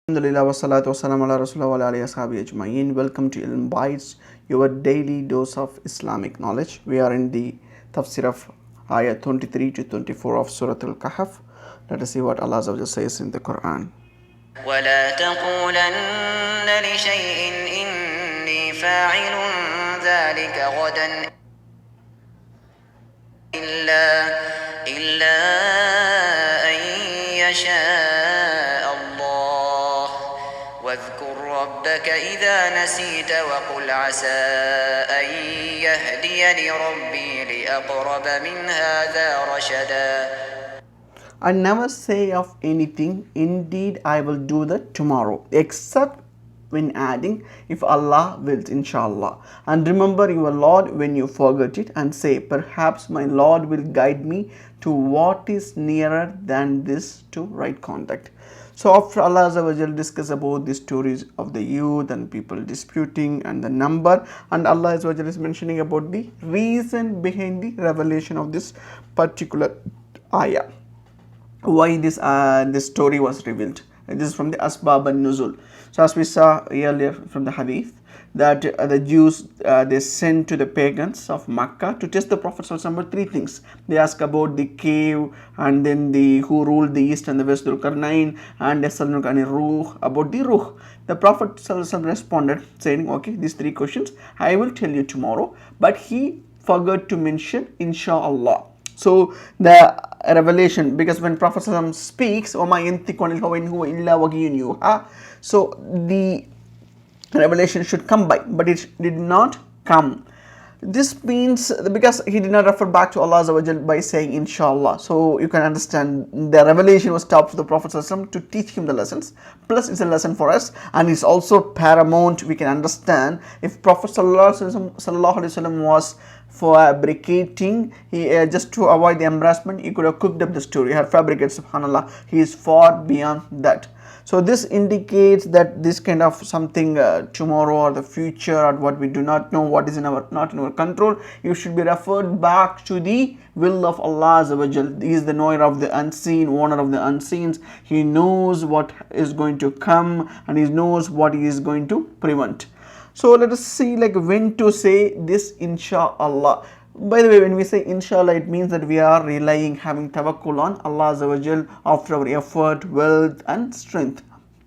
Alhamdulillah wassalatu wassalamu ala rasulillah wa ala alihi ashabihi ajma'in. Welcome to Ilmbytes, your daily dose of Islamic knowledge. We are in the Tafsir of ayah 23 to 24 of Surah Kahf. Let us see what Allah says in the Qur'an. ولا تقولن لشيء إني فاعل ذلك غدا إلا أن يشاء الله واذكر ربك إذا نسيت وقل عسى أن يهديني ربي لأقرب من هذا رشدا. And never say of anything, indeed I will do that tomorrow, except when adding, if Allah wills, inshallah. And remember your Lord when you forget it, and say, perhaps my Lord will guide me to what is nearer than this to right conduct. So after Allah discuss about the stories of the youth and people disputing and the number, and Allah is mentioning about the reason behind the revelation of this particular ayah. Why this story was revealed. This is from the Asbab and Nuzul. So as we saw earlier from the hadith, that the Jews they sent to the pagans of Makkah to test the Prophet ﷺ three things. They asked about the cave, and then the who ruled the east and the west, Dhul-Qarnayn, and Ruh, about the Ruh. The Prophet ﷺ responded saying, okay, these three questions I will tell you tomorrow, but he forgot to mention inshallah. So the revelation, because when Prophet speaks, so the revelation should come by, but it did not come. This means because he did not refer back to Allah by saying inshallah. So you can understand the revelation was stopped for the Prophet to teach him the lessons. Plus it's a lesson for us, and it's also paramount. We can understand if Prophet was fabricating, he just to avoid the embarrassment, he could have cooked up the story. He had fabricated, subhanallah. He is far beyond that. So this indicates that this kind of something tomorrow or the future, or what we do not know, what is not in our control, you should be referred back to the will of Allah Azza wa Jal. He is the knower of the unseen, owner of the unseens. He knows what is going to come, and he knows what he is going to prevent. So let us see like when to say this inshallah. By the way, when we say inshallah, it means that we are relying, having tawakkul on Allah Azza wa Jal after our effort, wealth and strength.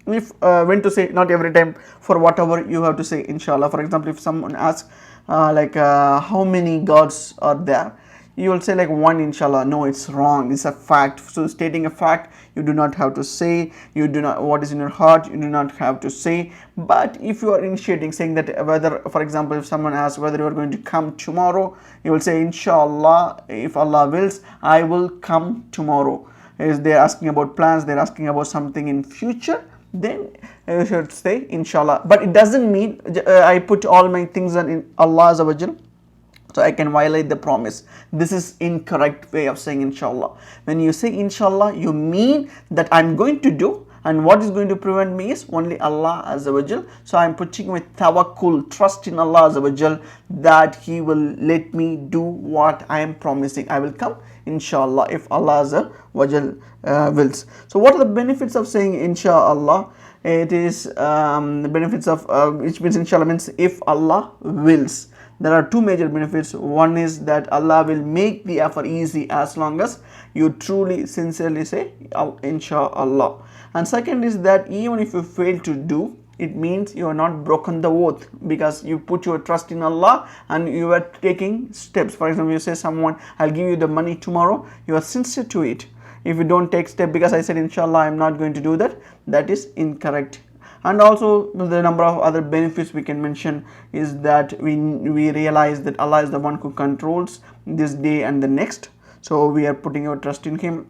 If when to say, not every time, for whatever you have to say inshallah. For example, if someone asks how many gods are there, you will say like one inshallah. No, it's wrong. It's a fact. So stating a fact, you do not have to say. You do not, what is in your heart, you do not have to say. But if you are initiating, saying that whether, for example, if someone asks whether you are going to come tomorrow, you will say inshallah, if Allah wills, I will come tomorrow. If they are asking about plans, they are asking about something in future, then you should say inshallah. But it doesn't mean I put all my things in Allah Azza wa Jal, so I can violate the promise. This is incorrect way of saying inshallah. When you say inshallah, you mean that I'm going to do, and what is going to prevent me is only Allah Azza wa Jal. So I'm putting with tawakkul, trust in Allah Azza wa Jal, that He will let me do what I am promising. I will come inshallah if Allah Azza wa Jal wills. So what are the benefits of saying inshallah? It is the benefits of which means inshallah means if Allah wills. There are two major benefits. One is that Allah will make the effort easy as long as you truly, sincerely say inshallah. And second is that even if you fail to do, it means you are not broken the oath, because you put your trust in Allah and you are taking steps. For example, you say someone, I'll give you the money tomorrow, you are sincere to it. If you don't take step because I said inshallah I'm not going to do that, that is incorrect. And also the number of other benefits we can mention is that we realize that Allah is the one who controls this day and the next. So we are putting our trust in Him,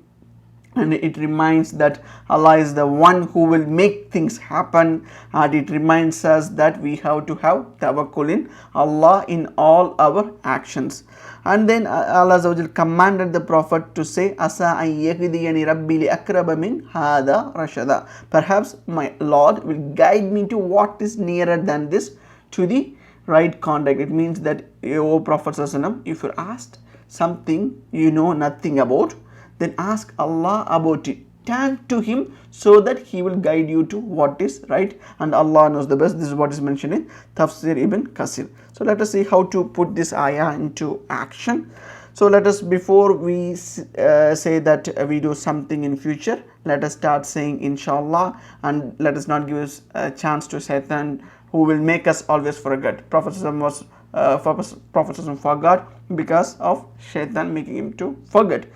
and it reminds that Allah is the one who will make things happen, and it reminds us that we have to have tawakkul in Allah in all our actions. And then Allah commanded the Prophet to say, Asa an yahdiyani rabbi li akraba min hada rashada. Perhaps my Lord will guide me to what is nearer than this to the right conduct. It means that, O Prophet, if you're asked something you know nothing about, then ask Allah about it. turn to him so that he will guide you to what is right, and Allah knows the best. This is what is mentioned in Tafsir Ibn Kathir. So let us see how to put this ayah into action. So let us, before we say that we do something in future, let us start saying inshallah, and let us not give us a chance to Satan, who will make us always forget. Prophet was Prophet forgot because of Shaitan making him to forget.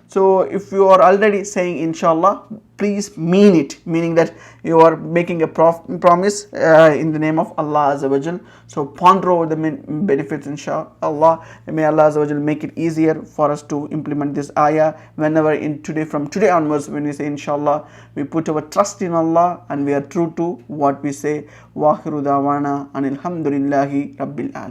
So if you are already saying inshallah, please mean it, meaning that you are making a promise in the name of Allah Azza wa Jal. So ponder over the benefits inshallah. May Allah Azza wa Jal make it easier for us to implement this ayah. Whenever from today onwards, when we say inshallah, we put our trust in Allah and we are true to what we say. Wa akhiru da'wana anil hamdulillahi rabbil alamin.